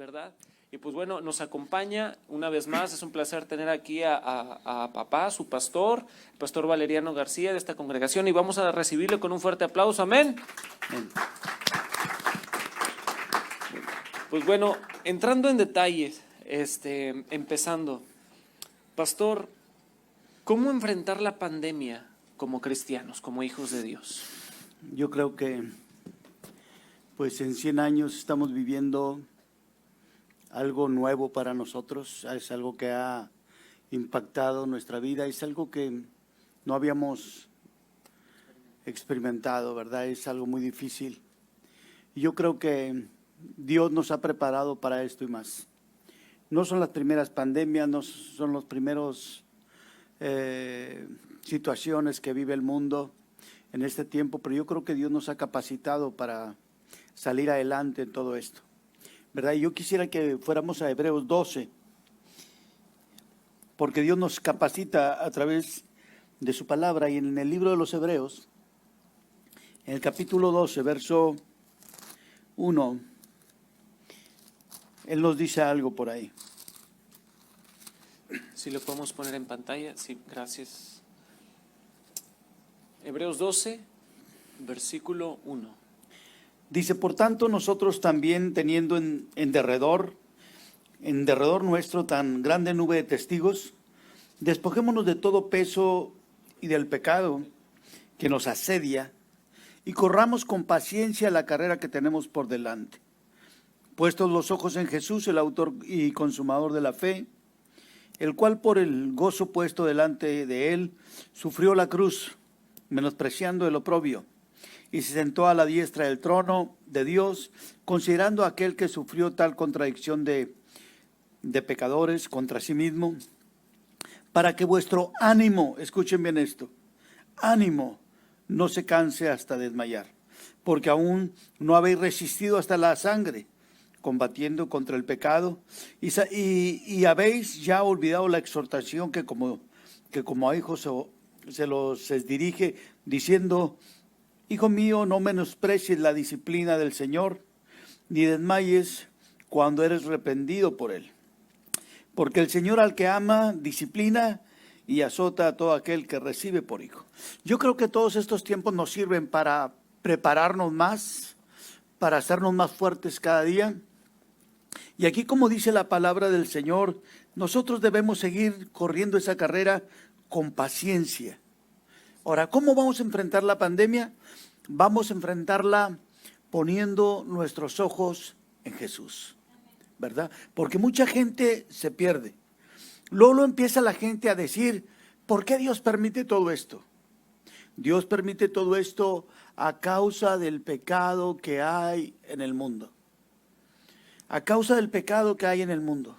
¿verdad? Y pues bueno, nos acompaña una vez más, es un placer tener aquí a papá, su pastor, el pastor Valeriano García de esta congregación, y vamos a recibirle con un fuerte aplauso, amén. Pues bueno, entrando en detalles, empezando, pastor, ¿cómo enfrentar la pandemia como cristianos, como hijos de Dios? Yo creo que pues en 100 años estamos viviendo algo nuevo para nosotros, es algo que ha impactado nuestra vida, es algo que no habíamos experimentado, ¿verdad? Es algo muy difícil. Y yo creo que Dios nos ha preparado para esto y más. No son las primeras pandemias, no son los primeros situaciones que vive el mundo en este tiempo, pero yo creo que Dios nos ha capacitado para salir adelante en todo esto, ¿verdad? Y yo quisiera que fuéramos a Hebreos 12, porque Dios nos capacita a través de su palabra, y en el libro de los Hebreos, en el capítulo 12, verso 1, Él nos dice algo por ahí. Si lo podemos poner en pantalla, sí, gracias. Hebreos 12, versículo 1. Dice, por tanto, nosotros también teniendo en derredor nuestro tan grande nube de testigos, despojémonos de todo peso y del pecado que nos asedia, y corramos con paciencia la carrera que tenemos por delante. Puestos los ojos en Jesús, el autor y consumador de la fe, el cual por el gozo puesto delante de él, sufrió la cruz, menospreciando el oprobio, y se sentó a la diestra del trono de Dios, considerando a aquel que sufrió tal contradicción de pecadores contra sí mismo, para que vuestro ánimo, escuchen bien esto, ánimo no se canse hasta desmayar, porque aún no habéis resistido hasta la sangre, combatiendo contra el pecado, y habéis ya olvidado la exhortación que como a hijos se los dirige, diciendo, hijo mío, no menosprecies la disciplina del Señor, ni desmayes cuando eres reprendido por Él. Porque el Señor al que ama, disciplina y azota a todo aquel que recibe por hijo. Yo creo que todos estos tiempos nos sirven para prepararnos más, para hacernos más fuertes cada día. Y aquí, como dice la palabra del Señor, nosotros debemos seguir corriendo esa carrera con paciencia. Ahora, ¿cómo vamos a enfrentar la pandemia? Vamos a enfrentarla poniendo nuestros ojos en Jesús, ¿verdad? Porque mucha gente se pierde. Luego empieza la gente a decir, ¿por qué Dios permite todo esto? Dios permite todo esto a causa del pecado que hay en el mundo. A causa del pecado que hay en el mundo.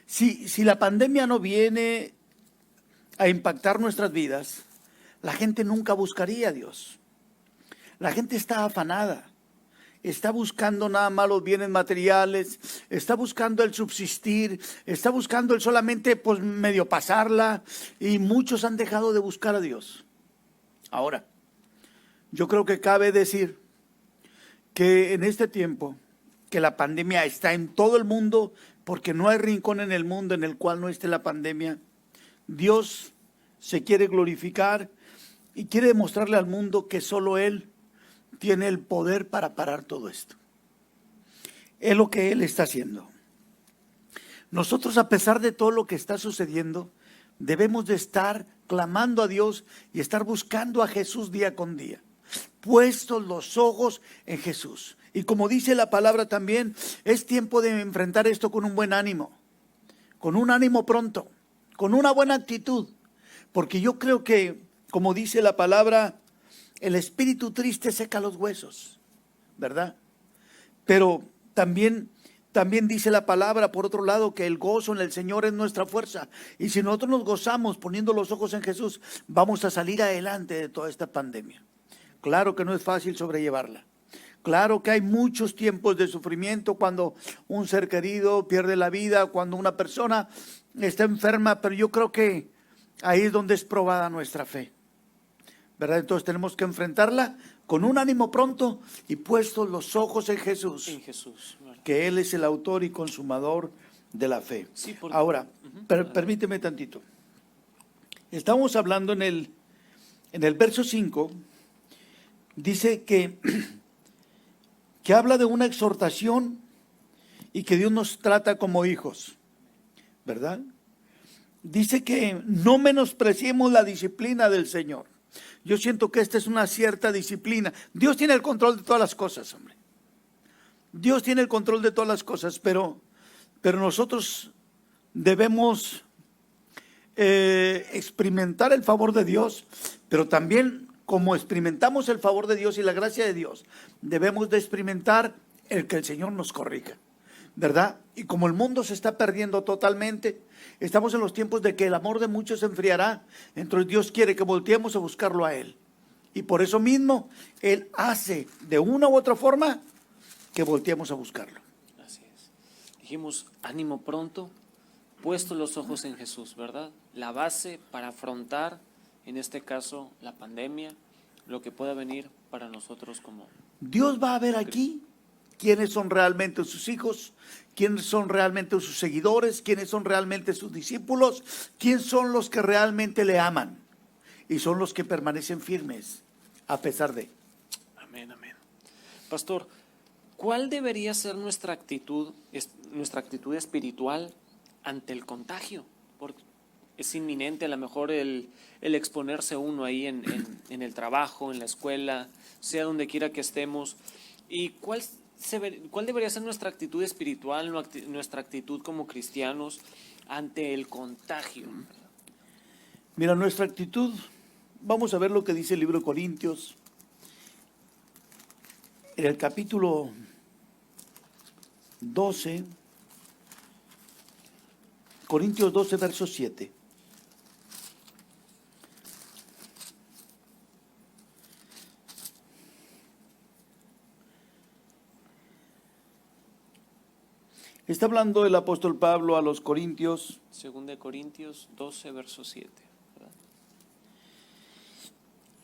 Si la pandemia no viene a impactar nuestras vidas, la gente nunca buscaría a Dios. La gente está afanada, está buscando nada más los bienes materiales, está buscando el subsistir, está buscando el solamente pues medio pasarla, y muchos han dejado de buscar a Dios. Ahora, yo creo que cabe decir que en este tiempo, que la pandemia está en todo el mundo, porque no hay rincón en el mundo en el cual no esté la pandemia, Dios se quiere glorificar y quiere demostrarle al mundo que solo Él tiene el poder para parar todo esto. Es lo que Él está haciendo. Nosotros, a pesar de todo lo que está sucediendo, debemos de estar clamando a Dios y estar buscando a Jesús día con día, puestos los ojos en Jesús. Y como dice la palabra también, es tiempo de enfrentar esto con un buen ánimo, con un ánimo pronto, con una buena actitud, porque yo creo que, como dice la palabra, el espíritu triste seca los huesos, ¿verdad? Pero también dice la palabra, por otro lado, que el gozo en el Señor es nuestra fuerza. Y si nosotros nos gozamos poniendo los ojos en Jesús, vamos a salir adelante de toda esta pandemia. Claro que no es fácil sobrellevarla. Claro que hay muchos tiempos de sufrimiento cuando un ser querido pierde la vida, cuando una persona está enferma, pero yo creo que ahí es donde es probada nuestra fe. ¿verdad? Entonces tenemos que enfrentarla con un ánimo pronto y puestos los ojos en Jesús, ¿verdad? que Él es el autor y consumador de la fe. Sí, Ahora, permíteme tantito. Estamos hablando en el verso 5, dice que habla de una exhortación y que Dios nos trata como hijos, ¿verdad? Dice que no menospreciemos la disciplina del Señor. Yo siento que esta es una cierta disciplina. Dios tiene el control de todas las cosas, hombre. Dios tiene el control de todas las cosas, pero nosotros debemos experimentar el favor de Dios, pero también como experimentamos el favor de Dios y la gracia de Dios, debemos de experimentar el que el Señor nos corrija, ¿verdad? Y como el mundo se está perdiendo totalmente, estamos en los tiempos de que el amor de muchos se enfriará, entonces Dios quiere que volteemos a buscarlo a Él. Y por eso mismo, Él hace de una u otra forma que volteemos a buscarlo. Así es. Dijimos, ánimo pronto, puestos los ojos en Jesús, ¿verdad? La base para afrontar, en este caso, la pandemia, lo que pueda venir para nosotros como... Dios va a ver aquí quiénes son realmente sus hijos, quiénes son realmente sus seguidores, quiénes son realmente sus discípulos, quiénes son los que realmente le aman y son los que permanecen firmes a pesar de. Amén, amén. Pastor, ¿cuál debería ser nuestra actitud espiritual ante el contagio? Porque es inminente a lo mejor el exponerse uno ahí en el trabajo, en la escuela, sea donde quiera que estemos. ¿Y cuál debería ser nuestra actitud espiritual, nuestra actitud como cristianos ante el contagio? Mira, nuestra actitud, vamos a ver lo que dice el libro de Corintios, en el capítulo 12, Corintios 12, verso 7. Está hablando el apóstol Pablo a los Corintios. 2 Corintios 12, verso 7. ¿verdad?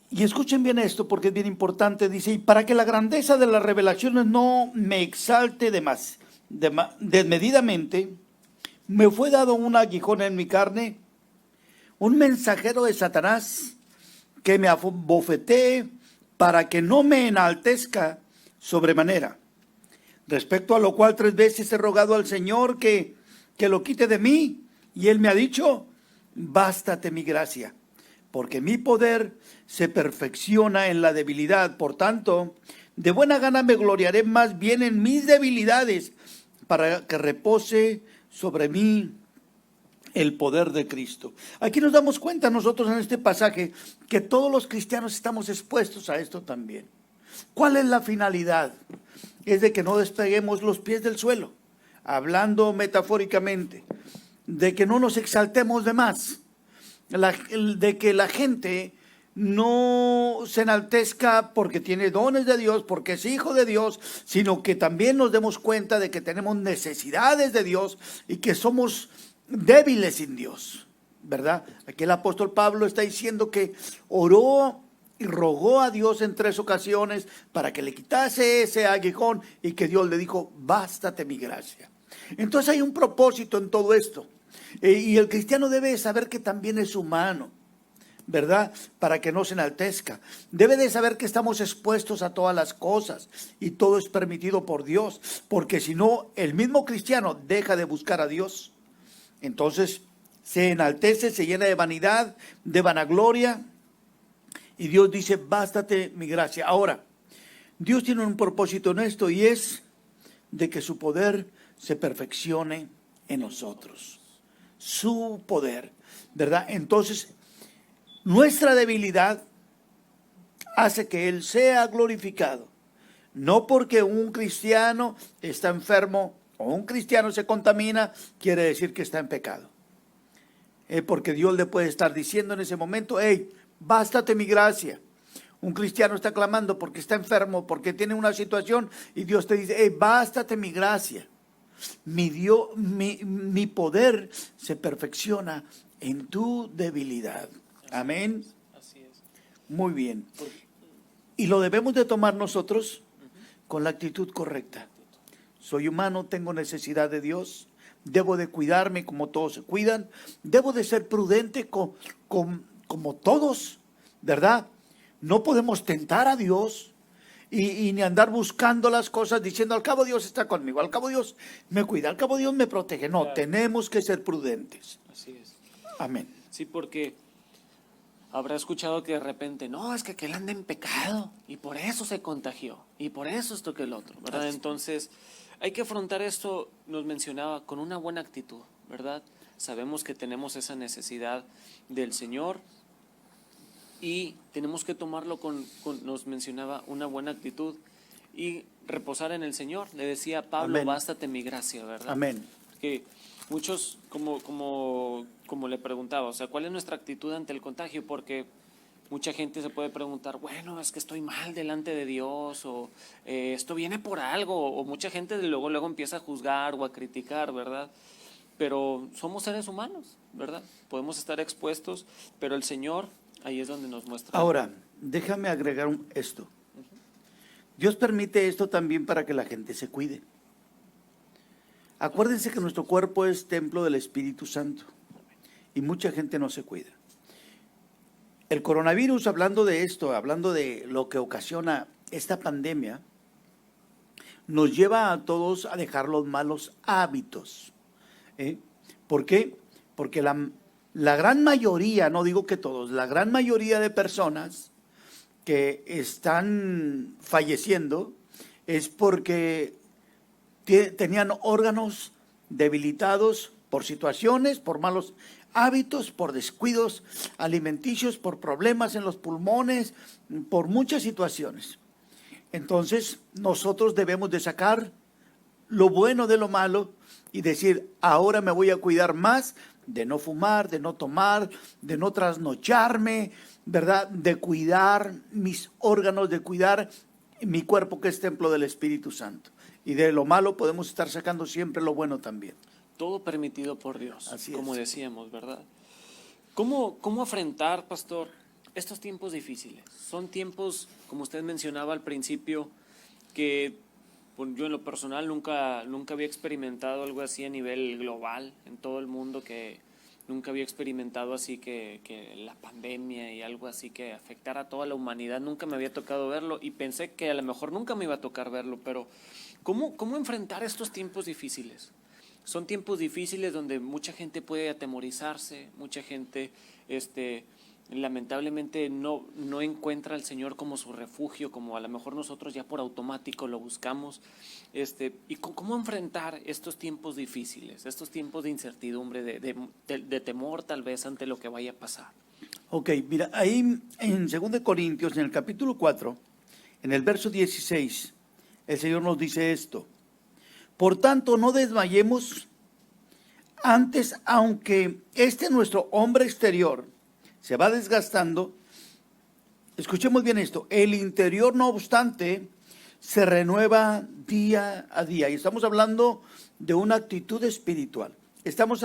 Y escuchen bien esto porque es bien importante. Dice, y para que la grandeza de las revelaciones no me exalte desmedidamente, me fue dado un aguijón en mi carne, un mensajero de Satanás que me abofetee para que no me enaltezca sobremanera. Respecto a lo cual 3 veces he rogado al Señor que lo quite de mí, y Él me ha dicho, bástate mi gracia, porque mi poder se perfecciona en la debilidad. Por tanto, de buena gana me gloriaré más bien en mis debilidades, para que repose sobre mí el poder de Cristo. Aquí nos damos cuenta nosotros en este pasaje que todos los cristianos estamos expuestos a esto también. ¿Cuál es la finalidad? Es de que no despeguemos los pies del suelo, hablando metafóricamente, de que no nos exaltemos de más, de que la gente no se enaltezca porque tiene dones de Dios, porque es hijo de Dios, sino que también nos demos cuenta de que tenemos necesidades de Dios y que somos débiles sin Dios, ¿verdad? Aquí el apóstol Pablo está diciendo que oró y rogó a Dios en 3 ocasiones para que le quitase ese aguijón y que Dios le dijo, bástate mi gracia. Entonces hay un propósito en todo esto. Y el cristiano debe saber que también es humano, ¿verdad? Para que no se enaltezca. Debe de saber que estamos expuestos a todas las cosas y todo es permitido por Dios, porque si no, el mismo cristiano deja de buscar a Dios. Entonces se enaltece, se llena de vanidad, de vanagloria, y Dios dice, bástate mi gracia. Ahora, Dios tiene un propósito en esto y es de que su poder se perfeccione en nosotros. Su poder, ¿verdad? Entonces, nuestra debilidad hace que Él sea glorificado. No porque un cristiano está enfermo o un cristiano se contamina, quiere decir que está en pecado. Porque Dios le puede estar diciendo en ese momento, hey, bástate mi gracia. Un cristiano está clamando porque está enfermo, porque tiene una situación y Dios te dice, hey, bástate mi gracia. Mi poder se perfecciona en tu debilidad. Amén. Así es. Muy bien. Y lo debemos de tomar nosotros con la actitud correcta. Soy humano, tengo necesidad de Dios, debo de cuidarme como todos se cuidan, debo de ser prudente como todos, ¿verdad? No podemos tentar a Dios y ni andar buscando las cosas diciendo, al cabo Dios está conmigo, al cabo Dios me cuida, al cabo Dios me protege. No, Claro. Tenemos que ser prudentes. Así es. Amén. Sí, porque habrá escuchado que de repente, no, es que aquel anda en pecado y por eso se contagió y por eso esto que el otro, ¿verdad? Así. Entonces, hay que afrontar esto, nos mencionaba, con una buena actitud, ¿verdad? Sabemos que tenemos esa necesidad del Señor y tenemos que tomarlo nos mencionaba, una buena actitud y reposar en el Señor. Le decía a Pablo, Amén. bástate mi gracia, ¿verdad? Amén. Que muchos, como le preguntaba, o sea, ¿cuál es nuestra actitud ante el contagio? Porque mucha gente se puede preguntar, bueno, es que estoy mal delante de Dios, o esto viene por algo, o mucha gente luego empieza a juzgar o a criticar, ¿verdad? Pero somos seres humanos, ¿verdad? Podemos estar expuestos, pero el Señor ahí es donde nos muestra. Ahora, déjame agregar esto. Dios permite esto también para que la gente se cuide. Acuérdense que nuestro cuerpo es templo del Espíritu Santo y mucha gente no se cuida. El coronavirus, hablando de esto, hablando de lo que ocasiona esta pandemia, nos lleva a todos a dejar los malos hábitos. ¿Por qué? Porque la gran mayoría, no digo que todos, la gran mayoría de personas que están falleciendo es porque tenían órganos debilitados por situaciones, por malos hábitos, por descuidos alimenticios, por problemas en los pulmones, por muchas situaciones. Entonces, nosotros debemos de sacar lo bueno de lo malo y decir, ahora me voy a cuidar más de no fumar, de no tomar, de no trasnocharme, ¿verdad? De cuidar mis órganos, de cuidar mi cuerpo que es templo del Espíritu Santo. Y de lo malo podemos estar sacando siempre lo bueno también. Todo permitido por Dios, Así como es. decíamos, ¿verdad? ¿Cómo afrontar, pastor, estos tiempos difíciles? Son tiempos, como usted mencionaba al principio, que pues, yo en lo personal nunca había experimentado algo así a nivel global en todo el mundo, que nunca había experimentado así que la pandemia y algo así que afectara a toda la humanidad, nunca me había tocado verlo y pensé que a lo mejor nunca me iba a tocar verlo, pero ¿cómo enfrentar estos tiempos difíciles? Son tiempos difíciles donde mucha gente puede atemorizarse, mucha gente lamentablemente no encuentra al Señor como su refugio, como a lo mejor nosotros ya por automático lo buscamos. ¿Y cómo enfrentar estos tiempos difíciles, estos tiempos de incertidumbre, de temor tal vez ante lo que vaya a pasar? Ok, mira, ahí en 2 Corintios, en el capítulo 4, en el verso 16, el Señor nos dice esto. Por tanto, no desmayemos, antes, aunque nuestro hombre exterior se va desgastando, escuchemos bien esto, el interior no obstante se renueva día a día. Y estamos hablando de una actitud espiritual. Estamos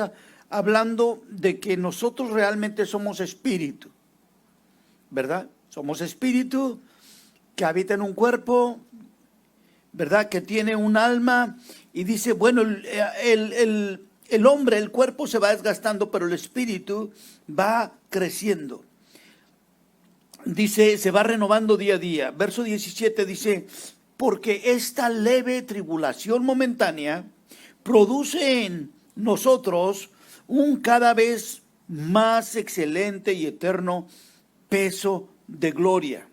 hablando de que nosotros realmente somos espíritu, ¿verdad? Somos espíritu que habita en un cuerpo, ¿verdad? Que tiene un alma y dice, bueno, el hombre, el cuerpo se va desgastando, pero el espíritu va creciendo. Dice, se va renovando día a día. Verso 17 dice, porque esta leve tribulación momentánea produce en nosotros un cada vez más excelente y eterno peso de gloria.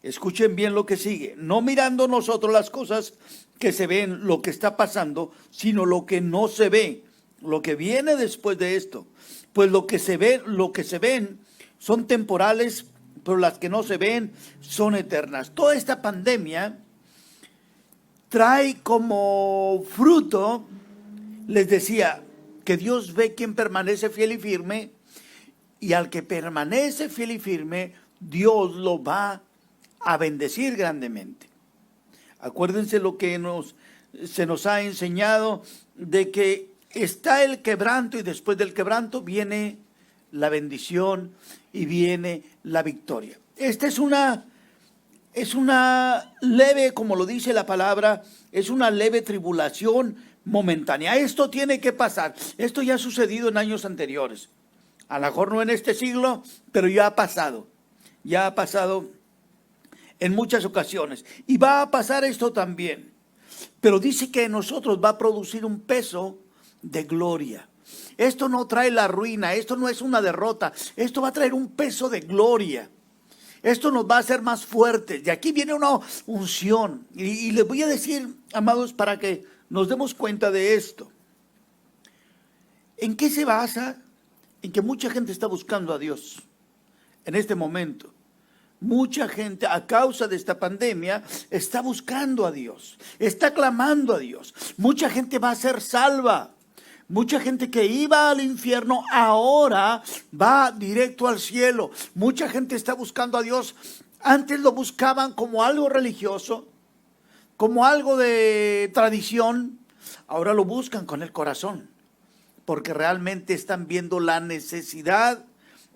Escuchen bien lo que sigue. No mirando nosotros las cosas que se ven, lo que está pasando, sino lo que no se ve, lo que viene después de esto. Pues lo que se ven son temporales, pero las que no se ven son eternas. Toda esta pandemia trae como fruto, les decía, que Dios ve quien permanece fiel y firme, y al que permanece fiel y firme, Dios lo va a bendecir grandemente. Acuérdense lo que se nos ha enseñado, de que está el quebranto y después del quebranto viene la bendición y viene la victoria. Esta es una leve, como lo dice la palabra, es una leve tribulación momentánea. Esto tiene que pasar. Esto ya ha sucedido en años anteriores. A lo mejor no en este siglo, pero ya ha pasado. Ya ha pasado en muchas ocasiones. Y va a pasar esto también. Pero dice que en nosotros va a producir un peso de gloria. Esto no trae la ruina, esto no es una derrota, esto va a traer un peso de gloria. Esto nos va a hacer más fuertes. Y aquí viene una unción. Y les voy a decir, amados, para que nos demos cuenta de esto. ¿En qué se basa? En que mucha gente está buscando a Dios en este momento. Mucha gente, a causa de esta pandemia, está buscando a Dios, está clamando a Dios. Mucha gente va a ser salva. Mucha gente que iba al infierno ahora va directo al cielo. Mucha gente está buscando a Dios. Antes lo buscaban como algo religioso, como algo de tradición. Ahora lo buscan con el corazón, porque realmente están viendo la necesidad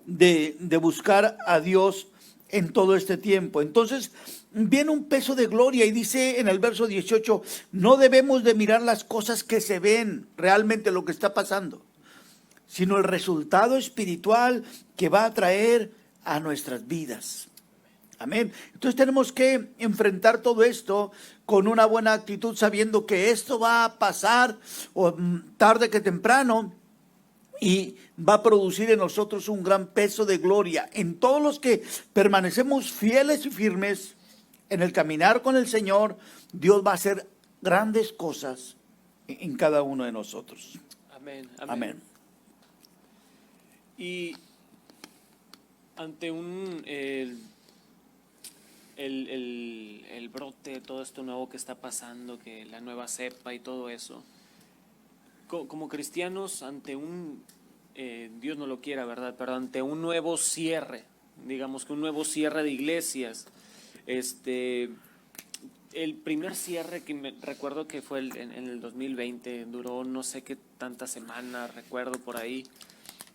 de buscar a Dios en todo este tiempo. Entonces viene un peso de gloria y dice en el verso 18, no debemos de mirar las cosas que se ven, realmente lo que está pasando, sino el resultado espiritual que va a traer a nuestras vidas. Amén. Entonces tenemos que enfrentar todo esto con una buena actitud, sabiendo que esto va a pasar tarde que temprano, y va a producir en nosotros un gran peso de gloria. En todos los que permanecemos fieles y firmes en el caminar con el Señor, Dios va a hacer grandes cosas en cada uno de nosotros. Amén. Amén. Amén. Y ante el brote, todo esto nuevo que está pasando, que la nueva cepa y todo eso, como cristianos, ante Dios no lo quiera, ¿verdad? Pero ante un nuevo cierre, digamos que un nuevo cierre de iglesias, el primer cierre que recuerdo que fue en el 2020, duró no sé qué tantas semanas, recuerdo por ahí.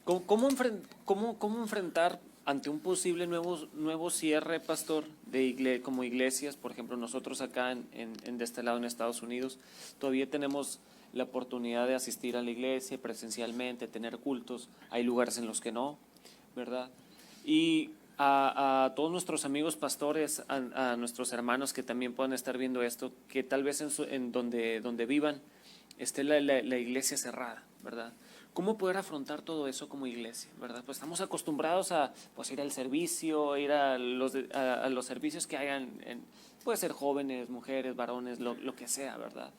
¿Cómo enfrentar ante un posible nuevo cierre, pastor, como iglesias? Por ejemplo, nosotros acá de este lado en Estados Unidos todavía tenemos la oportunidad de asistir a la iglesia presencialmente, tener cultos. Hay lugares en los que no, ¿verdad? Y a todos nuestros amigos pastores, a nuestros hermanos que también puedan estar viendo esto, que tal vez en donde vivan esté la iglesia cerrada, ¿verdad? ¿Cómo poder afrontar todo eso como iglesia, verdad? Pues estamos acostumbrados a ir al servicio, ir a los servicios que hayan, puede ser jóvenes, mujeres, varones, lo que sea, ¿verdad?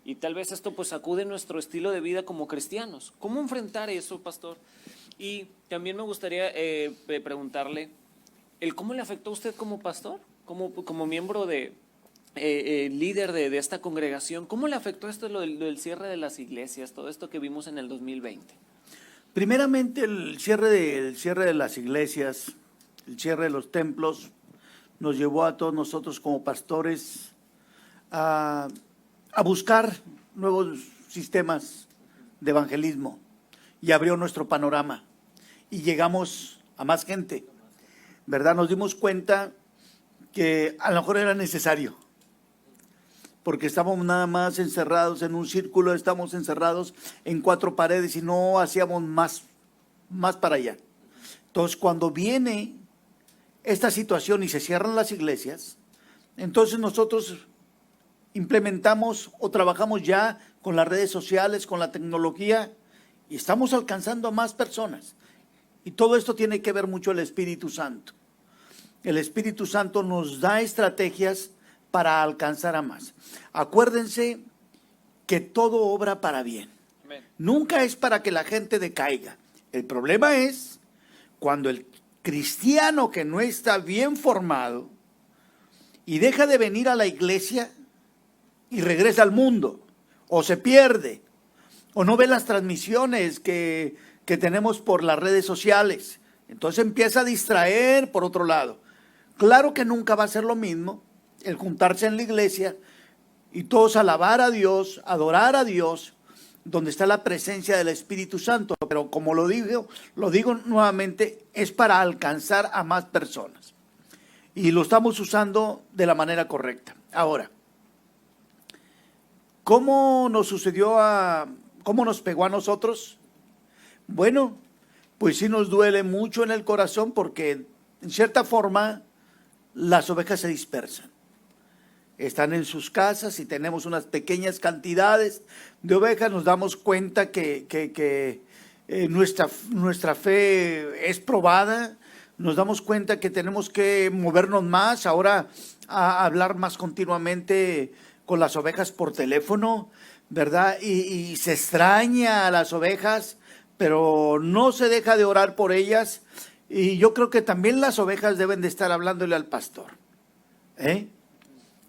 Y tal vez esto pues sacude nuestro estilo de vida como cristianos. ¿Cómo enfrentar eso, pastor? Y también me gustaría preguntarle, ¿cómo le afectó a usted como pastor? Como miembro líder de esta congregación, ¿cómo le afectó esto lo del cierre de las iglesias, todo esto que vimos en el 2020? Primeramente, el cierre de las iglesias, el cierre de los templos, nos llevó a todos nosotros como pastores a buscar nuevos sistemas de evangelismo, y abrió nuestro panorama y llegamos a más gente, ¿verdad? Nos dimos cuenta que a lo mejor era necesario, porque estábamos nada más encerrados en un círculo, estamos encerrados en 4 paredes y no hacíamos más para allá. Entonces, cuando viene esta situación y se cierran las iglesias, entonces nosotros implementamos o trabajamos ya con las redes sociales, con la tecnología, y estamos alcanzando a más personas. Y todo esto tiene que ver mucho el Espíritu Santo. El Espíritu Santo nos da estrategias para alcanzar a más. Acuérdense que todo obra para bien. Amén. Nunca es para que la gente decaiga. El problema es cuando el cristiano que no está bien formado y deja de venir a la iglesia y regresa al mundo, o se pierde, o no ve las transmisiones que tenemos por las redes sociales. Entonces empieza a distraer por otro lado. Claro que nunca va a ser lo mismo el juntarse en la iglesia y todos alabar a Dios, adorar a Dios donde está la presencia del Espíritu Santo, pero como lo digo nuevamente, es para alcanzar a más personas. Y lo estamos usando de la manera correcta. Ahora, ¿cómo nos cómo nos pegó a nosotros? Bueno, pues sí nos duele mucho en el corazón porque en cierta forma las ovejas se dispersan. Están en sus casas y tenemos unas pequeñas cantidades de ovejas. Nos damos cuenta que nuestra fe es probada. Nos damos cuenta que tenemos que movernos más, ahora a hablar más continuamente con las ovejas por teléfono, ¿verdad? Y se extraña a las ovejas, pero no se deja de orar por ellas. Y yo creo que también las ovejas deben de estar hablándole al pastor, ¿eh?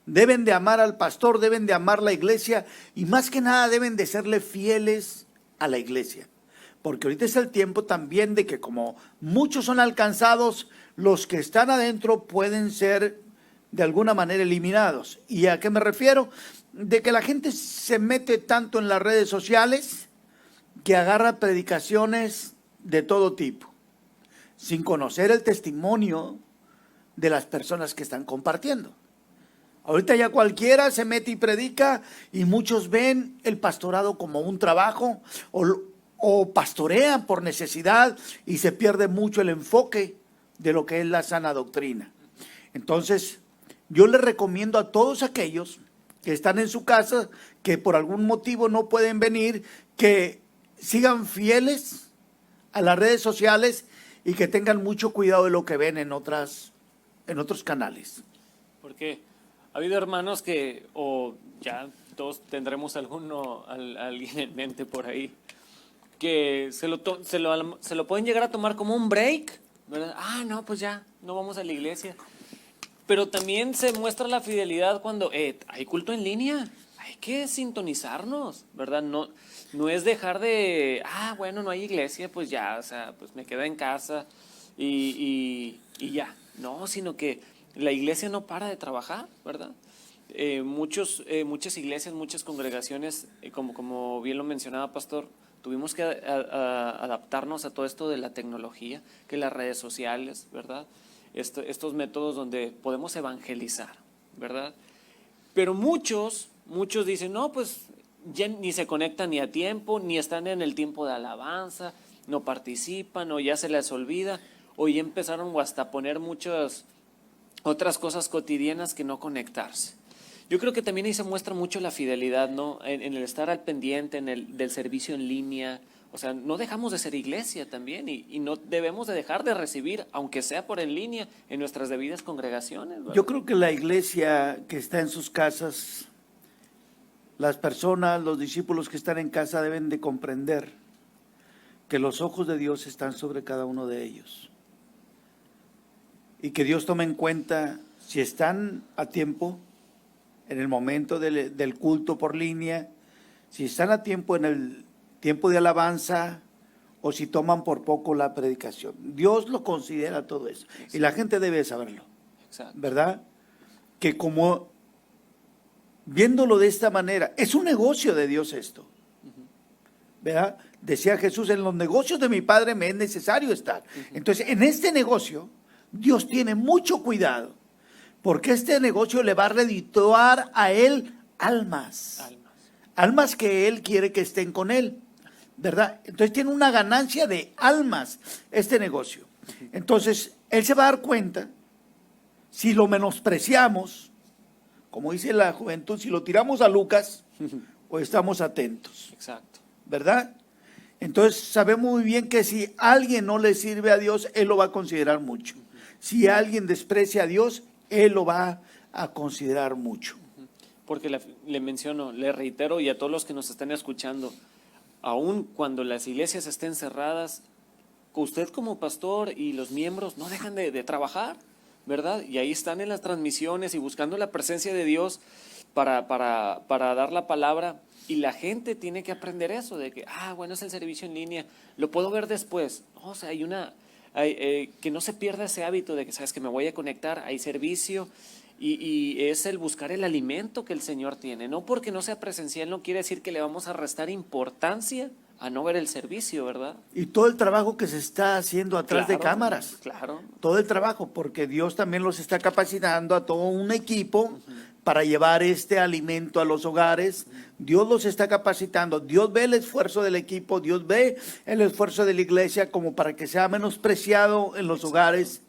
Deben de amar al pastor, deben de amar la iglesia y más que nada deben de serle fieles a la iglesia. Porque ahorita es el tiempo también de que como muchos son alcanzados, los que están adentro pueden ser de alguna manera eliminados. ¿Y a qué me refiero? De que la gente se mete tanto en las redes sociales que agarra predicaciones de todo tipo, sin conocer el testimonio de las personas que están compartiendo. Ahorita ya cualquiera se mete y predica y muchos ven el pastorado como un trabajo o pastorean por necesidad y se pierde mucho el enfoque de lo que es la sana doctrina. Entonces, yo les recomiendo a todos aquellos que están en su casa, que por algún motivo no pueden venir, que sigan fieles a las redes sociales y que tengan mucho cuidado de lo que ven en otros canales. Porque ha habido hermanos que, o ya todos tendremos alguien en mente por ahí, que se lo pueden llegar a tomar como un break, ¿verdad? Ah, no, pues ya, no vamos a la iglesia. Pero también se muestra la fidelidad cuando hay culto en línea, hay que sintonizarnos, ¿verdad? No es dejar de, bueno, no hay iglesia, pues ya, o sea, pues me quedo en casa y ya. No, sino que la iglesia no para de trabajar, ¿verdad? Muchas iglesias, muchas congregaciones, como bien lo mencionaba Pastor, tuvimos que adaptarnos a todo esto de la tecnología, que las redes sociales, ¿verdad? Estos métodos donde podemos evangelizar, ¿verdad? Pero muchos dicen, no, pues ya ni se conectan ni a tiempo, ni están en el tiempo de alabanza, no participan, o ya se les olvida, o ya empezaron hasta a poner muchas otras cosas cotidianas que no conectarse. Yo creo que también ahí se muestra mucho la fidelidad, ¿no? En el estar al pendiente, del servicio en línea. O sea, no dejamos de ser iglesia también y no debemos de dejar de recibir, aunque sea por en línea, en nuestras debidas congregaciones, ¿verdad? Yo creo que la iglesia que está en sus casas, las personas, los discípulos que están en casa deben de comprender que los ojos de Dios están sobre cada uno de ellos. Y que Dios tome en cuenta si están a tiempo en el momento del culto por línea, si están a tiempo en el tiempo de alabanza o si toman por poco la predicación. Dios lo considera todo eso. Exacto. Y la gente debe saberlo. Exacto. ¿Verdad? Que como viéndolo de esta manera, es un negocio de Dios esto. ¿Verdad? Decía Jesús, en los negocios de mi Padre me es necesario estar. Entonces, en este negocio, Dios tiene mucho cuidado, porque este negocio le va a redituar a Él almas que Él quiere que estén con Él, ¿verdad? Entonces tiene una ganancia de almas este negocio. Entonces, Él se va a dar cuenta, si lo menospreciamos, como dice la juventud, si lo tiramos a Lucas, o estamos atentos. Exacto. ¿Verdad? Entonces sabemos muy bien que si alguien no le sirve a Dios, Él lo va a considerar mucho. Si alguien desprecia a Dios, Él lo va a considerar mucho. Porque le menciono, le reitero, y a todos los que nos están escuchando, aun cuando las iglesias estén cerradas, usted como pastor y los miembros no dejan de trabajar, ¿verdad? Y ahí están en las transmisiones y buscando la presencia de Dios para dar la palabra. Y la gente tiene que aprender eso, de que, bueno, es el servicio en línea, lo puedo ver después. O sea, que no se pierda ese hábito de que, sabes, que me voy a conectar, hay servicio, y es el buscar el alimento que el Señor tiene. No porque no sea presencial no quiere decir que le vamos a restar importancia a no ver el servicio, ¿verdad? Y todo el trabajo que se está haciendo atrás de cámaras. Claro. Todo el trabajo, porque Dios también los está capacitando a todo un equipo para llevar este alimento a los hogares. Dios los está capacitando. Dios ve el esfuerzo del equipo, Dios ve el esfuerzo de la iglesia como para que sea menospreciado en los hogares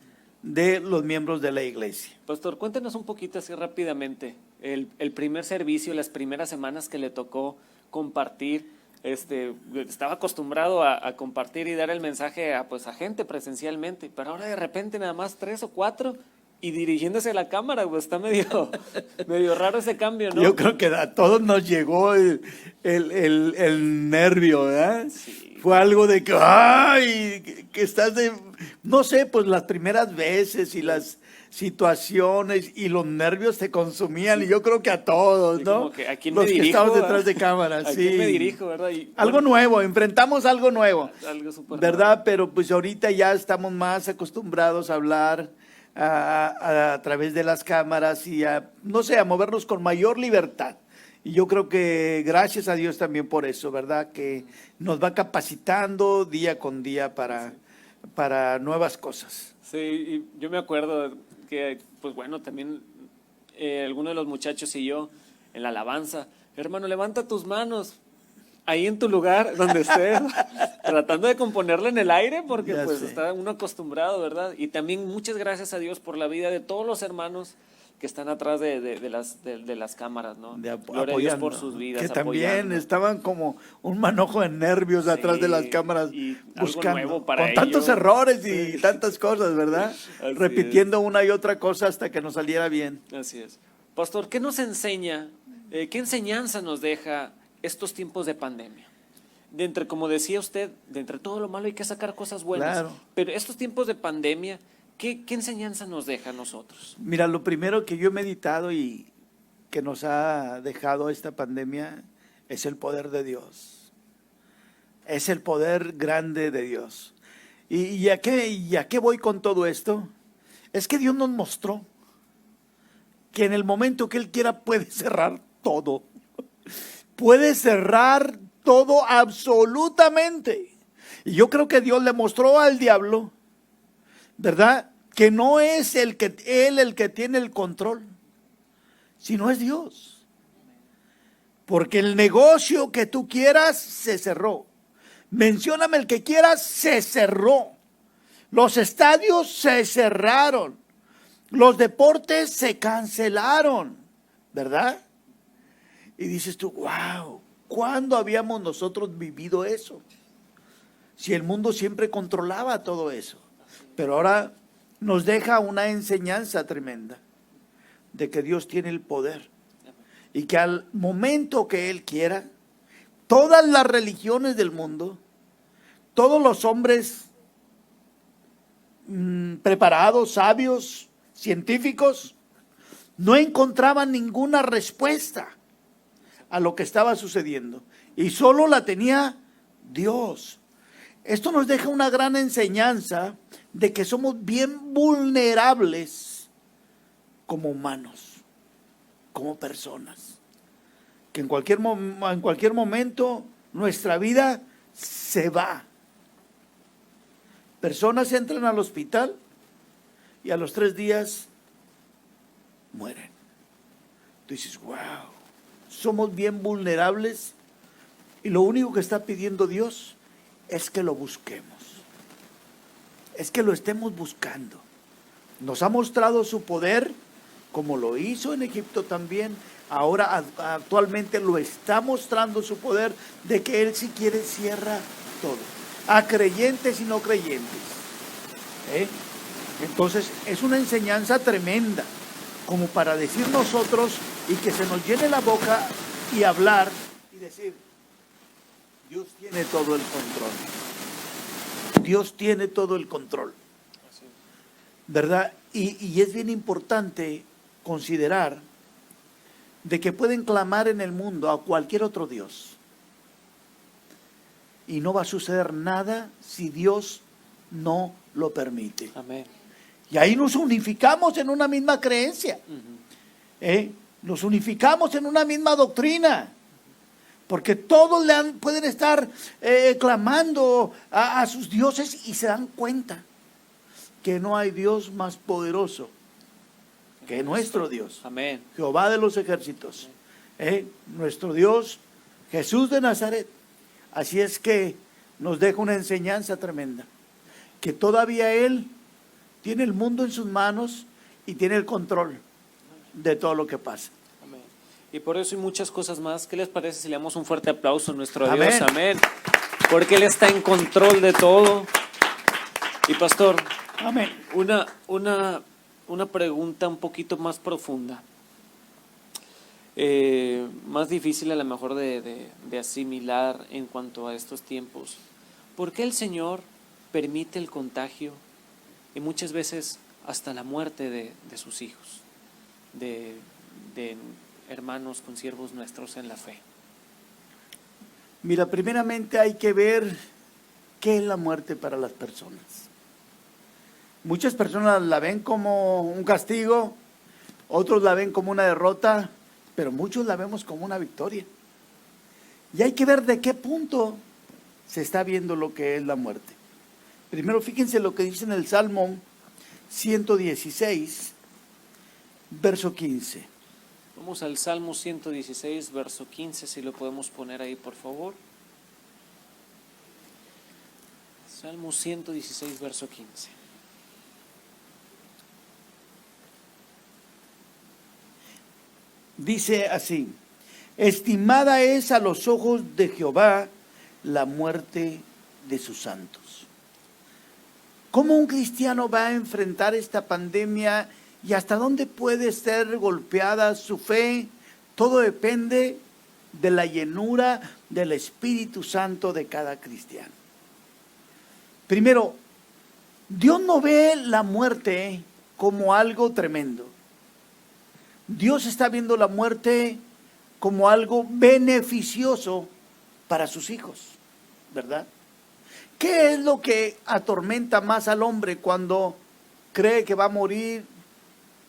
de los miembros de la iglesia. Pastor, cuéntenos un poquito así rápidamente, el primer servicio, las primeras semanas que le tocó compartir. Estaba acostumbrado a compartir y dar el mensaje a gente presencialmente, pero ahora de repente nada más 3 o 4 y dirigiéndose a la cámara, pues está medio raro ese cambio, ¿no? Yo creo que a todos nos llegó el nervio, ¿verdad? Sí. Fue algo de que, ¡ay! Que estás no sé, pues las primeras veces y las situaciones y los nervios te consumían, y yo creo que a todos, Sí, ¿no? como que, ¿a quién los me que dirijo, estamos ¿verdad? detrás de cámaras, ¿A sí. quién me dirijo, verdad? Algo nuevo, enfrentamos algo nuevo, algo súper ¿verdad? nuevo. Pero pues ahorita ya estamos más acostumbrados a hablar a través de las cámaras y no sé, a movernos con mayor libertad. Y yo creo que gracias a Dios también por eso, ¿verdad? Que nos va capacitando día con día para nuevas cosas. Sí, y yo me acuerdo que, pues bueno, también algunos de los muchachos y yo en la alabanza, hermano, levanta tus manos ahí en tu lugar donde estés, tratando de componerla en el aire, porque Ya pues sé. está uno acostumbrado, ¿verdad? Y también muchas gracias a Dios por la vida de todos los hermanos que están atrás de las cámaras, ¿no? Gloria a Dios por sus vidas, que también apoyando. estaban como un manojo de nervios atrás de las cámaras, y algo buscando, nuevo para con tantos ellos. errores y tantas cosas, ¿verdad? Así Repitiendo una y otra cosa hasta que nos saliera bien. Así es. Pastor, ¿qué nos enseña, qué enseñanza nos deja estos tiempos de pandemia? De entre, como decía usted, de entre todo lo malo hay que sacar cosas buenas. Claro. Pero estos tiempos de pandemia, ¿qué enseñanza nos deja a nosotros? Mira, lo primero que yo he meditado y que nos ha dejado esta pandemia es el poder de Dios. Es el poder grande de Dios. ¿Y a qué voy con todo esto? Es que Dios nos mostró que en el momento que Él quiera puede cerrar todo. Puede cerrar todo absolutamente. Y yo creo que Dios le mostró al diablo, ¿verdad? Que no es él el que tiene el control, sino es Dios. Porque el negocio que tú quieras se cerró. Mencióname el que quieras, se cerró. Los estadios se cerraron. Los deportes se cancelaron, ¿verdad? Y dices tú, wow, ¿cuándo habíamos nosotros vivido eso? Si el mundo siempre controlaba todo eso. Pero ahora nos deja una enseñanza tremenda de que Dios tiene el poder y que al momento que Él quiera, todas las religiones del mundo, todos los hombres preparados, sabios, científicos, no encontraban ninguna respuesta a lo que estaba sucediendo y solo la tenía Dios. Esto nos deja una gran enseñanza de que somos bien vulnerables como humanos, como personas, que en cualquier momento nuestra vida se va. Personas entran al hospital y a los 3 días mueren. Tú dices, wow, somos bien vulnerables y lo único que está pidiendo Dios es que lo busquemos, es que lo estemos buscando. Nos ha mostrado su poder, como lo hizo en Egipto también. Ahora actualmente lo está mostrando su poder de que Él si quiere cierra todo, a creyentes y no creyentes. Entonces es una enseñanza tremenda, como para decir nosotros y que se nos llene la boca y hablar y decir, Dios tiene todo el control. Dios tiene todo el control. ¿Verdad? Y es bien importante considerar de que pueden clamar en el mundo a cualquier otro Dios. Y no va a suceder nada si Dios no lo permite. Amén. Y ahí nos unificamos en una misma creencia. Nos unificamos en una misma doctrina. Porque todos pueden estar clamando a sus dioses y se dan cuenta que no hay Dios más poderoso que nuestro Dios. Amén. Jehová de los ejércitos. Nuestro Dios, Jesús de Nazaret. Así es que nos deja una enseñanza tremenda. Que todavía Él tiene el mundo en sus manos y tiene el control de todo lo que pasa. Amén. Y por eso y muchas cosas más, ¿qué les parece si le damos un fuerte aplauso a nuestro Amén. Dios? Amén. Porque Él está en control de todo. Y pastor, Amén. una pregunta un poquito más profunda. Más difícil a lo mejor de asimilar en cuanto a estos tiempos. ¿Por qué el Señor permite el contagio y muchas veces hasta la muerte de sus hijos, de hermanos, consiervos nuestros en la fe? Mira, primeramente hay que ver qué es la muerte para las personas. Muchas personas la ven como un castigo, otros la ven como una derrota, pero muchos la vemos como una victoria. Y hay que ver de qué punto se está viendo lo que es la muerte. Primero, fíjense lo que dice en el Salmo 116, verso 15. Vamos al Salmo 116, verso 15, si lo podemos poner ahí, por favor. Salmo 116, verso 15. Dice así: estimada es a los ojos de Jehová la muerte de sus santos. ¿Cómo un cristiano va a enfrentar esta pandemia y hasta dónde puede ser golpeada su fe? Todo depende de la llenura del Espíritu Santo de cada cristiano. Primero, Dios no ve la muerte como algo tremendo. Dios está viendo la muerte como algo beneficioso para sus hijos, ¿verdad? ¿Qué es lo que atormenta más al hombre cuando cree que va a morir,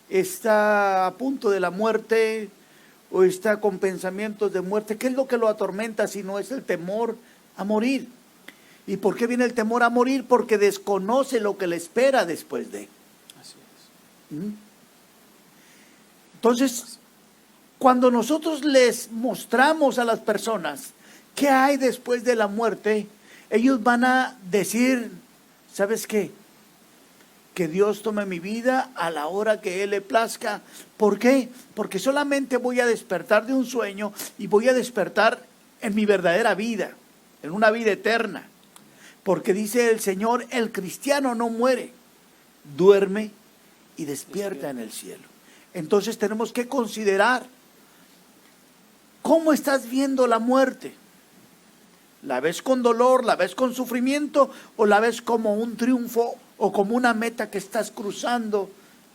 está a punto de la muerte o está con pensamientos de muerte? ¿Qué es lo que lo atormenta si no es el temor a morir? ¿Y por qué viene el temor a morir? Porque desconoce lo que le espera después de. Así es. Entonces, cuando nosotros les mostramos a las personas qué hay después de la muerte, ellos van a decir, ¿sabes qué? Que Dios tome mi vida a la hora que Él le plazca. ¿Por qué? Porque solamente voy a despertar de un sueño y voy a despertar en mi verdadera vida, en una vida eterna. Porque dice el Señor, el cristiano no muere, duerme y despierta en el cielo. Entonces tenemos que considerar cómo estás viendo la muerte. ¿La ves con dolor, la ves con sufrimiento o la ves como un triunfo o como una meta que estás cruzando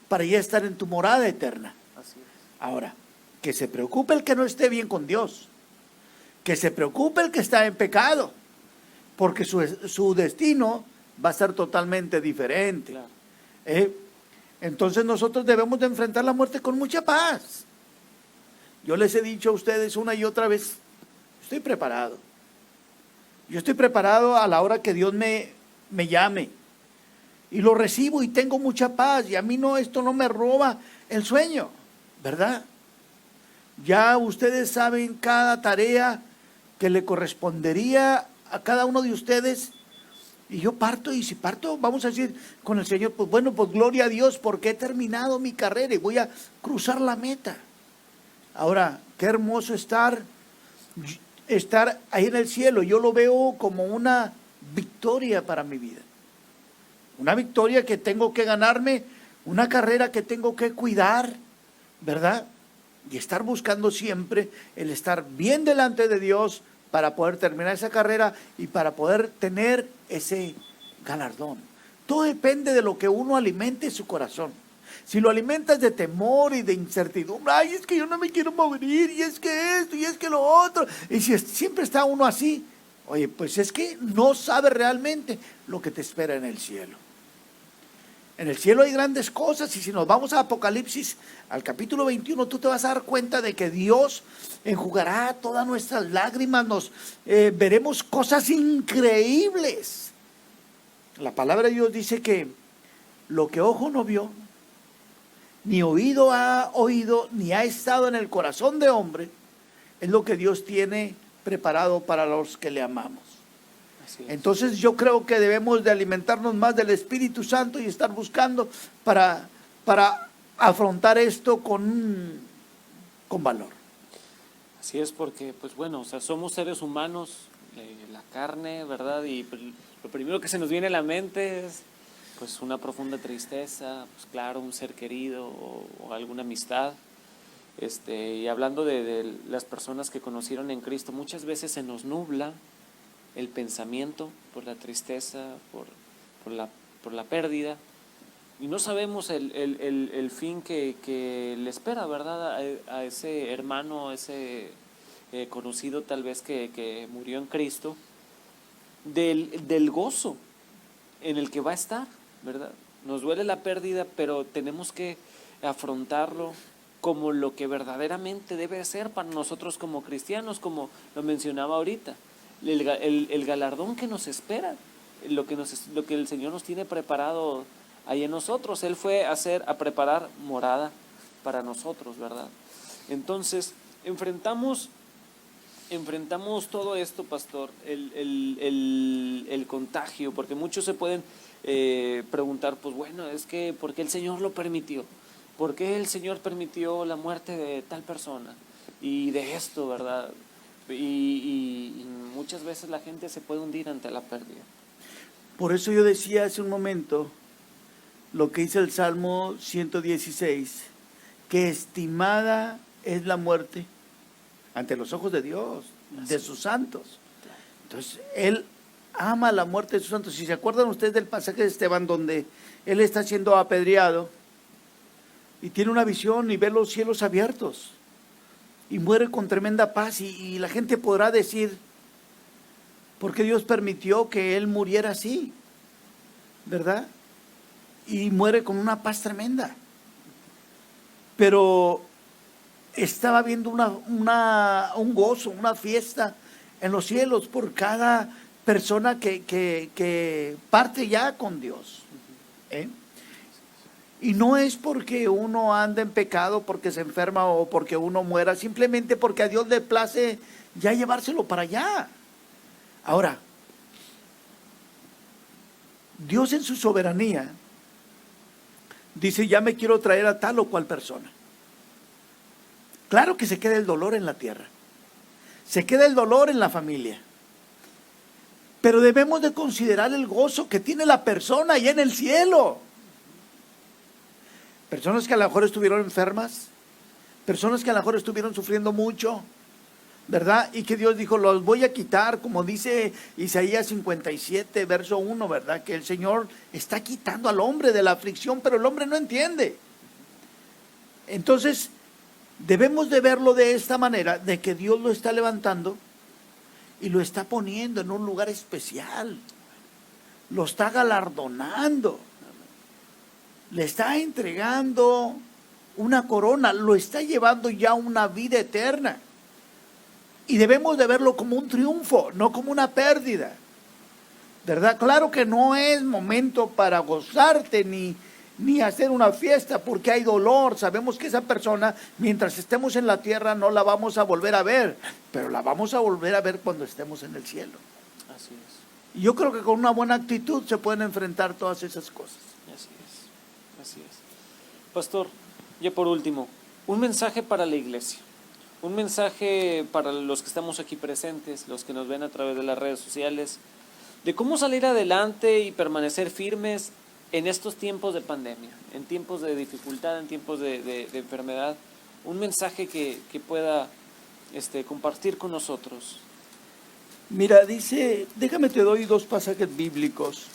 para ya estar en tu morada eterna? Así es. Ahora, que se preocupe el que no esté bien con Dios, que se preocupe el que está en pecado, porque su destino va a ser totalmente diferente. Claro. Entonces nosotros debemos de enfrentar la muerte con mucha paz. Yo les he dicho a ustedes una y otra vez, estoy preparado. Yo estoy preparado a la hora que Dios me llame. Y lo recibo y tengo mucha paz. Y a mí esto no me roba el sueño, ¿verdad? Ya ustedes saben cada tarea que le correspondería a cada uno de ustedes. Y yo parto, y si parto, vamos a decir con el Señor, pues bueno, pues gloria a Dios porque he terminado mi carrera y voy a cruzar la meta. Ahora, qué hermoso estar ahí en el cielo. Yo lo veo como una victoria para mi vida. Una victoria que tengo que ganarme, una carrera que tengo que cuidar, ¿verdad? Y estar buscando siempre el estar bien delante de Dios para poder terminar esa carrera y para poder tener ese galardón. Todo depende de lo que uno alimente su corazón. Si lo alimentas de temor y de incertidumbre, ay, es que yo no me quiero morir, y es que esto, y es que lo otro, y si siempre está uno así, oye, pues es que no sabe realmente lo que te espera en el cielo. En el cielo hay grandes cosas, y si nos vamos a Apocalipsis, al capítulo 21, tú te vas a dar cuenta de que Dios enjugará todas nuestras lágrimas, veremos cosas increíbles. La palabra de Dios dice que lo que ojo no vio, ni oído ha oído, ni ha estado en el corazón de hombre, es lo que Dios tiene preparado para los que le amamos. Entonces yo creo que debemos de alimentarnos más del Espíritu Santo y estar buscando para afrontar esto con valor. Así es, porque pues bueno, o sea, somos seres humanos, la carne, ¿verdad? Y pues, lo primero que se nos viene a la mente es pues una profunda tristeza, pues claro, un ser querido o alguna amistad. Y hablando de las personas que conocieron en Cristo, muchas veces se nos nubla el pensamiento por la tristeza, por la pérdida, y no sabemos el fin que le espera, ¿verdad? A ese hermano, a ese conocido tal vez que murió en Cristo, del gozo en el que va a estar, ¿verdad? Nos duele la pérdida, pero tenemos que afrontarlo como lo que verdaderamente debe ser para nosotros como cristianos, como lo mencionaba ahorita. El galardón que nos espera, lo que el Señor nos tiene preparado ahí en nosotros. Él fue a preparar morada para nosotros, ¿verdad? Entonces, enfrentamos todo esto, pastor, el contagio, porque muchos se pueden preguntar, pues bueno, es que ¿por qué el Señor lo permitió? ¿Por qué el Señor permitió la muerte de tal persona? Y de esto, ¿verdad? Y muchas veces la gente se puede hundir ante la pérdida. Por eso yo decía hace un momento lo que dice el Salmo 116, que estimada es la muerte ante los ojos de Dios, de sus santos. Entonces, Él ama la muerte de sus santos. Si se acuerdan ustedes del pasaje de Esteban, donde Él está siendo apedreado y tiene una visión y ve los cielos abiertos y muere con tremenda paz, y la gente podrá decir, ¿por qué Dios permitió que él muriera así? ¿Verdad? Y muere con una paz tremenda. Pero estaba viendo un gozo, una fiesta en los cielos por cada persona que parte ya con Dios. Y no es porque uno anda en pecado, porque se enferma o porque uno muera, simplemente porque a Dios le place ya llevárselo para allá. Ahora, Dios en su soberanía dice, ya me quiero traer a tal o cual persona. Claro que se queda el dolor en la tierra, se queda el dolor en la familia, pero debemos de considerar el gozo que tiene la persona allá en el cielo. Personas que a lo mejor estuvieron enfermas, personas que a lo mejor estuvieron sufriendo mucho, ¿verdad? Y que Dios dijo, los voy a quitar, como dice Isaías 57, verso 1, ¿verdad? Que el Señor está quitando al hombre de la aflicción, pero el hombre no entiende. Entonces, debemos de verlo de esta manera, de que Dios lo está levantando y lo está poniendo en un lugar especial, lo está galardonando, le está entregando una corona, lo está llevando ya a una vida eterna. Y debemos de verlo como un triunfo, no como una pérdida, ¿verdad? Claro que no es momento para gozarte ni hacer una fiesta, porque hay dolor. Sabemos que esa persona, mientras estemos en la tierra, no la vamos a volver a ver, pero la vamos a volver a ver cuando estemos en el cielo. Así es. Y yo creo que con una buena actitud se pueden enfrentar todas esas cosas. Así es. Pastor, ya por último, un mensaje para la iglesia. Un mensaje para los que estamos aquí presentes, los que nos ven a través de las redes sociales, de cómo salir adelante y permanecer firmes en estos tiempos de pandemia, en tiempos de dificultad, en tiempos de enfermedad. Un mensaje que pueda compartir con nosotros. Mira, dice, déjame te doy 2 pasajes bíblicos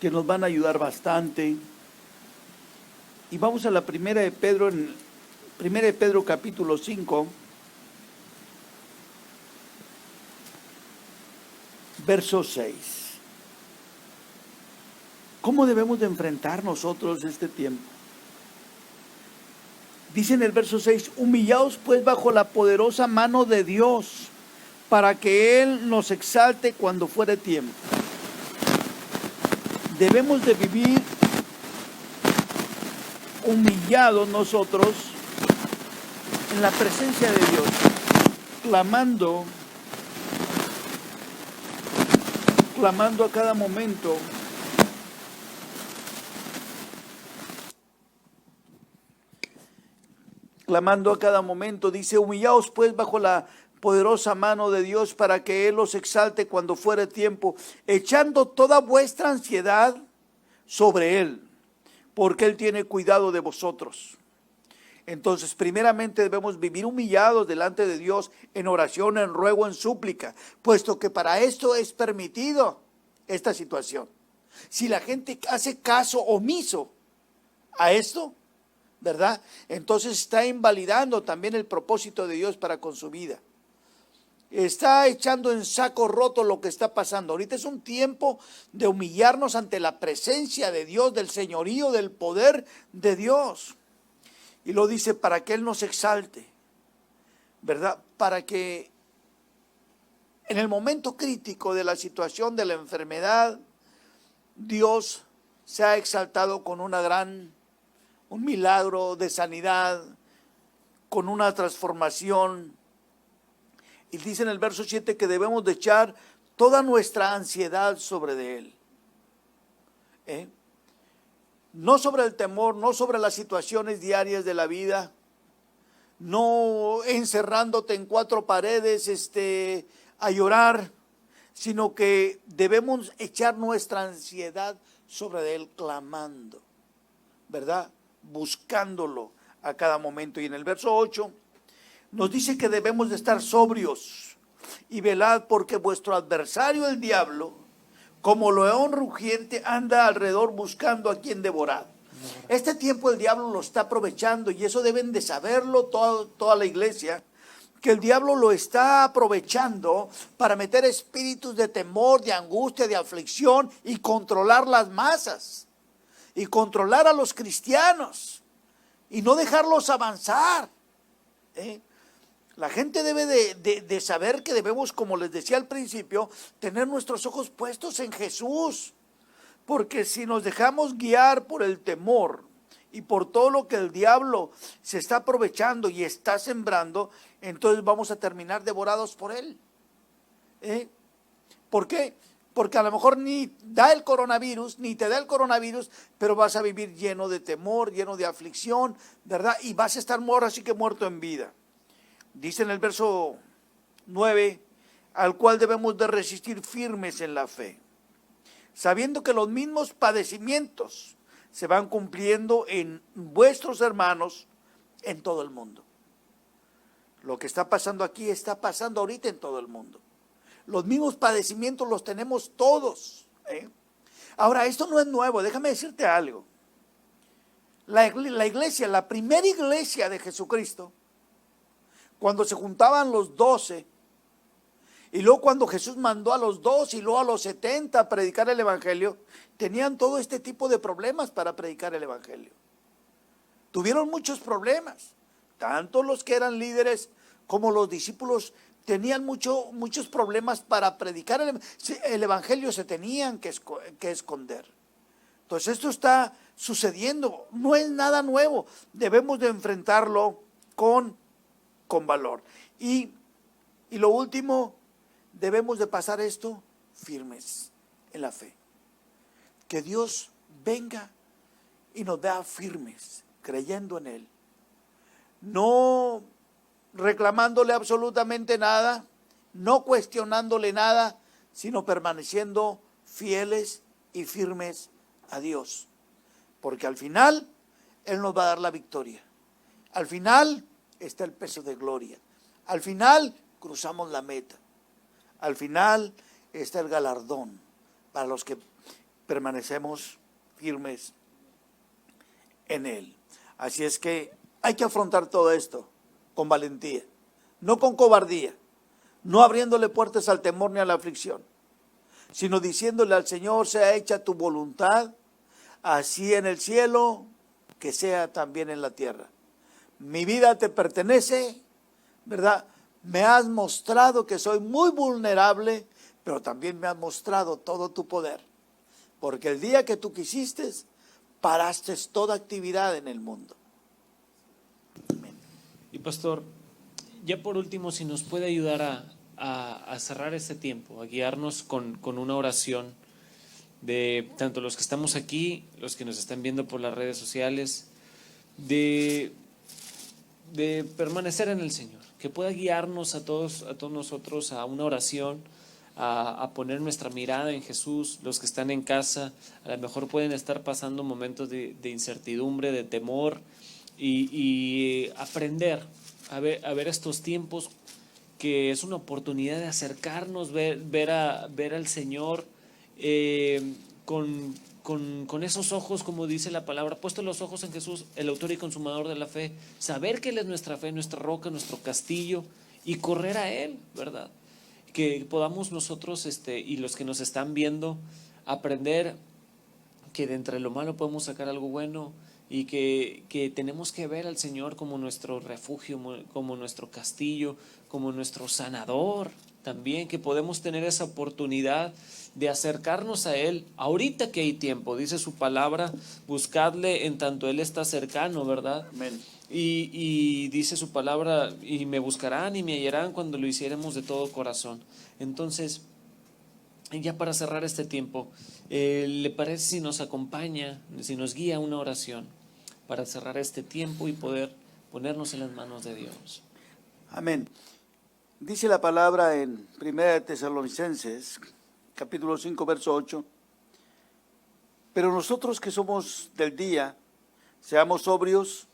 que nos van a ayudar bastante. Y vamos a la primera de Pedro, en Primera de Pedro capítulo 5, verso 6. ¿Cómo debemos de enfrentar nosotros este tiempo? Dice en el verso 6, humillaos pues bajo la poderosa mano de Dios, para que Él nos exalte cuando fuere tiempo. Debemos de vivir humillados nosotros en la presencia de Dios, clamando a cada momento. Clamando a cada momento, dice, humillaos pues bajo la poderosa mano de Dios para que Él os exalte cuando fuere tiempo, echando toda vuestra ansiedad sobre Él, porque Él tiene cuidado de vosotros. Entonces, primeramente debemos vivir humillados delante de Dios en oración, en ruego, en súplica, puesto que para esto es permitido esta situación. Si la gente hace caso omiso a esto, ¿verdad? Entonces está invalidando también el propósito de Dios para con su vida. Está echando en saco roto lo que está pasando. Ahorita es un tiempo de humillarnos ante la presencia de Dios, del señorío, del poder de Dios. Y lo dice para que Él nos exalte, ¿verdad? Para que en el momento crítico de la situación de la enfermedad, Dios se ha exaltado con un milagro de sanidad, con una transformación. Y dice en el verso 7 que debemos de echar toda nuestra ansiedad sobre de Él. No sobre el temor, no sobre las situaciones diarias de la vida, no encerrándote en cuatro paredes a llorar, sino que debemos echar nuestra ansiedad sobre Él clamando, ¿verdad? Buscándolo a cada momento. Y en el verso 8 nos dice que debemos de estar sobrios y velad, porque vuestro adversario el diablo, como león rugiente, anda alrededor buscando a quien devorar. Este tiempo el diablo lo está aprovechando, y eso deben de saberlo toda la iglesia, que el diablo lo está aprovechando para meter espíritus de temor, de angustia, de aflicción, y controlar las masas, y controlar a los cristianos, y no dejarlos avanzar. La gente debe de saber que debemos, como les decía al principio, tener nuestros ojos puestos en Jesús. Porque si nos dejamos guiar por el temor y por todo lo que el diablo se está aprovechando y está sembrando, entonces vamos a terminar devorados por él. ¿Por qué? Porque a lo mejor ni da el coronavirus, ni te da el coronavirus, pero vas a vivir lleno de temor, lleno de aflicción, ¿verdad? Y vas a estar así que muerto en vida. Dice en el verso 9, al cual debemos de resistir firmes en la fe, sabiendo que los mismos padecimientos se van cumpliendo en vuestros hermanos en todo el mundo. Lo que está pasando aquí está pasando ahorita en todo el mundo. Los mismos padecimientos los tenemos todos. Ahora, esto no es nuevo, déjame decirte algo. La iglesia, la primera iglesia de Jesucristo, cuando se juntaban los 12, y luego cuando Jesús mandó a los 12 y luego a los 70 a predicar el evangelio, tenían todo este tipo de problemas para predicar el evangelio. Tuvieron muchos problemas, tanto los que eran líderes como los discípulos tenían muchos problemas para predicar el evangelio, se tenían que esconder. Entonces esto está sucediendo, no es nada nuevo, debemos de enfrentarlo con valor. Y lo último, debemos de pasar esto firmes en la fe. Que Dios venga y nos vea firmes, creyendo en Él. No reclamándole absolutamente nada, no cuestionándole nada, sino permaneciendo fieles y firmes a Dios. Porque al final Él nos va a dar la victoria. Al final está el peso de gloria. Al final cruzamos la meta. Al final está el galardón para los que permanecemos firmes en Él. Así es que hay que afrontar todo esto con valentía, no con cobardía, no abriéndole puertas al temor ni a la aflicción, sino diciéndole al Señor: sea hecha tu voluntad así en el cielo, que sea también en la tierra. Mi vida te pertenece, ¿verdad? Me has mostrado que soy muy vulnerable, pero también me has mostrado todo tu poder. Porque el día que tú quisiste, paraste toda actividad en el mundo. Amén. Y pastor, ya por último, si nos puede ayudar a cerrar este tiempo, a guiarnos con una oración de tanto los que estamos aquí, los que nos están viendo por las redes sociales, de permanecer en el Señor, que pueda guiarnos a todos nosotros a una oración, a poner nuestra mirada en Jesús. Los que están en casa a lo mejor pueden estar pasando momentos de incertidumbre, de temor, y aprender a ver estos tiempos, que es una oportunidad de acercarnos, ver al Señor con esos ojos, como dice la palabra, puesto los ojos en Jesús, el autor y consumador de la fe, saber que Él es nuestra fe, nuestra roca, nuestro castillo, y correr a Él, ¿verdad? Que podamos nosotros y los que nos están viendo aprender que de entre lo malo podemos sacar algo bueno, y que tenemos que ver al Señor como nuestro refugio, como nuestro castillo, como nuestro sanador también, que podemos tener esa oportunidad de acercarnos a Él ahorita que hay tiempo. Dice su palabra, buscadle en tanto Él está cercano, ¿verdad? Amén. Y dice su palabra, y me buscarán y me hallarán cuando lo hiciéramos de todo corazón. Entonces, ya para cerrar este tiempo, ¿le parece si nos acompaña, si nos guía una oración para cerrar este tiempo y poder ponernos en las manos de Dios? Amén. Dice la palabra en 1 Tesalonicenses, capítulo 5, verso 8. Pero nosotros que somos del día, seamos sobrios,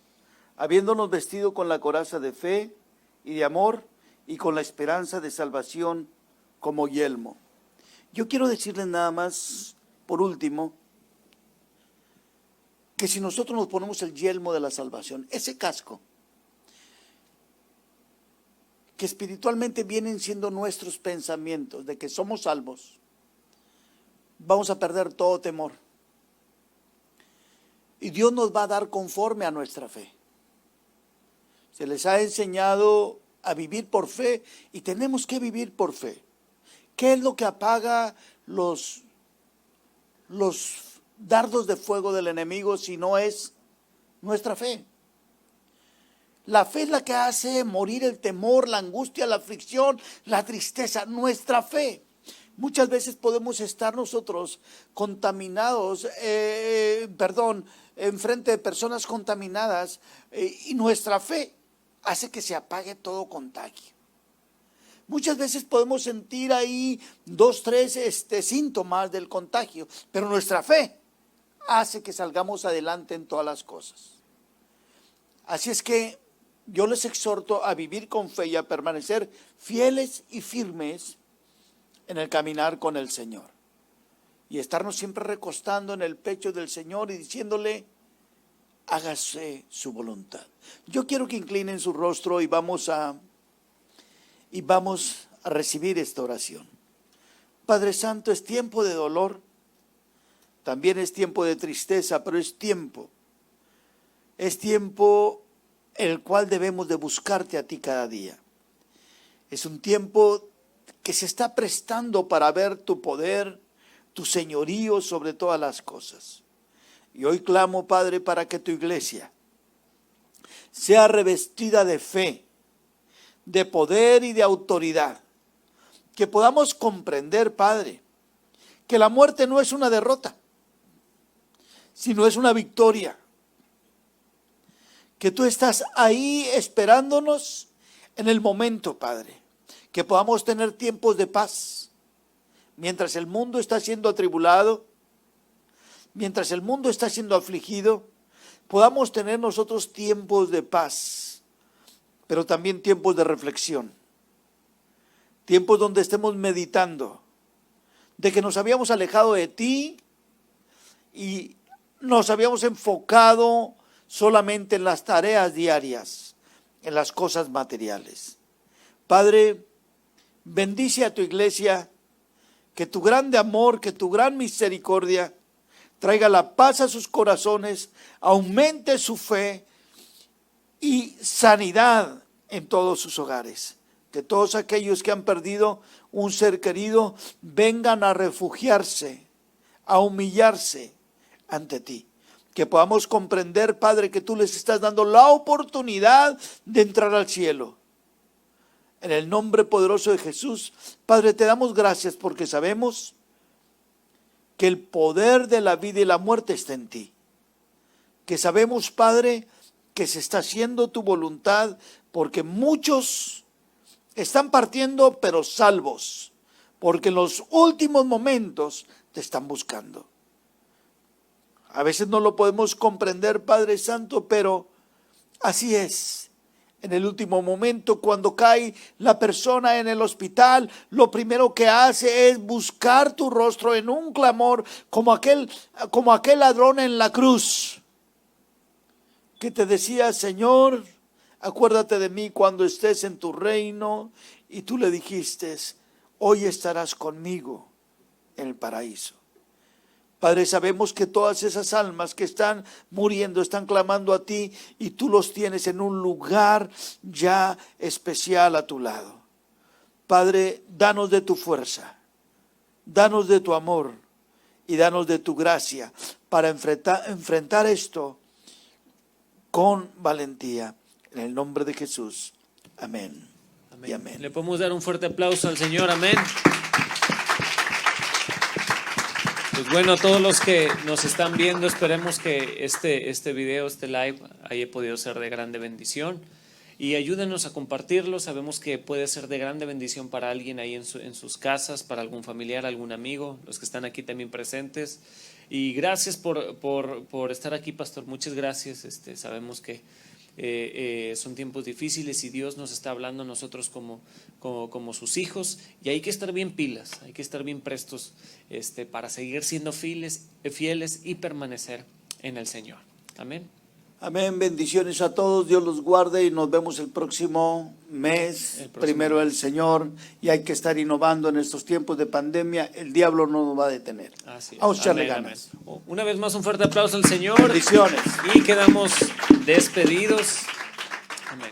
habiéndonos vestido con la coraza de fe y de amor, y con la esperanza de salvación como yelmo. Yo quiero decirles nada más, por último, que si nosotros nos ponemos el yelmo de la salvación, ese casco, que espiritualmente vienen siendo nuestros pensamientos de que somos salvos, vamos a perder todo temor. Y Dios nos va a dar conforme a nuestra fe. Se les ha enseñado a vivir por fe y tenemos que vivir por fe. ¿Qué es lo que apaga los dardos de fuego del enemigo si no es nuestra fe? La fe es la que hace morir el temor, la angustia, la aflicción, la tristeza. Nuestra fe. Muchas veces podemos estar nosotros contaminados, enfrente de personas contaminadas, y nuestra fe hace que se apague todo contagio. Muchas veces podemos sentir ahí 2, 3 síntomas del contagio, pero nuestra fe hace que salgamos adelante en todas las cosas. Así es que yo les exhorto a vivir con fe y a permanecer fieles y firmes en el caminar con el Señor. Y estarnos siempre recostando en el pecho del Señor y diciéndole, hágase su voluntad. Yo quiero que inclinen su rostro y vamos a recibir esta oración. Padre Santo, es tiempo de dolor, también es tiempo de tristeza, pero es tiempo en el cual debemos de buscarte a ti cada día. Es un tiempo que se está prestando para ver tu poder, tu señorío sobre todas las cosas. Y hoy clamo, Padre, para que tu iglesia sea revestida de fe, de poder y de autoridad. Que podamos comprender, Padre, que la muerte no es una derrota, sino es una victoria. Que tú estás ahí esperándonos en el momento, Padre. Que podamos tener tiempos de paz. Mientras el mundo está siendo atribulado, mientras el mundo está siendo afligido, podamos tener nosotros tiempos de paz, pero también tiempos de reflexión. Tiempos donde estemos meditando de que nos habíamos alejado de ti y nos habíamos enfocado solamente en las tareas diarias, en las cosas materiales. Padre, bendice a tu iglesia, que tu grande amor, que tu gran misericordia traiga la paz a sus corazones, aumente su fe y sanidad en todos sus hogares. Que todos aquellos que han perdido un ser querido vengan a refugiarse, a humillarse ante ti. Que podamos comprender, Padre, que tú les estás dando la oportunidad de entrar al cielo. En el nombre poderoso de Jesús, Padre, te damos gracias porque sabemos que el poder de la vida y la muerte está en ti. Que sabemos, Padre, que se está haciendo tu voluntad porque muchos están partiendo pero salvos, porque en los últimos momentos te están buscando. A veces no lo podemos comprender, Padre Santo, pero así es. En el último momento, cuando cae la persona en el hospital, lo primero que hace es buscar tu rostro en un clamor, como aquel ladrón en la cruz, que te decía: Señor, acuérdate de mí cuando estés en tu reino. Y tú le dijiste: hoy estarás conmigo en el paraíso. Padre, sabemos que todas esas almas que están muriendo, están clamando a ti, y tú los tienes en un lugar ya especial a tu lado. Padre, danos de tu fuerza, danos de tu amor y danos de tu gracia para enfrentar esto con valentía. En el nombre de Jesús. Amén. Amén. Y amén. Le podemos dar un fuerte aplauso al Señor. Amén. Pues bueno, a todos los que nos están viendo, esperemos que este video, este live, haya podido ser de grande bendición. Y ayúdenos a compartirlo. Sabemos que puede ser de grande bendición para alguien ahí en sus casas, para algún familiar, algún amigo, los que están aquí también presentes. Y gracias por estar aquí, pastor. Muchas gracias. Sabemos que son tiempos difíciles y Dios nos está hablando a nosotros como sus hijos, y hay que estar bien pilas, hay que estar bien prestos para seguir siendo fieles y permanecer en el Señor. Amén. Amén, bendiciones a todos, Dios los guarde y nos vemos el próximo mes, primero el Señor, y hay que estar innovando en estos tiempos de pandemia, el diablo no nos va a detener. Vamos a echarle ganas. Amén. Una vez más un fuerte aplauso al Señor. Bendiciones. Y quedamos despedidos. Amén.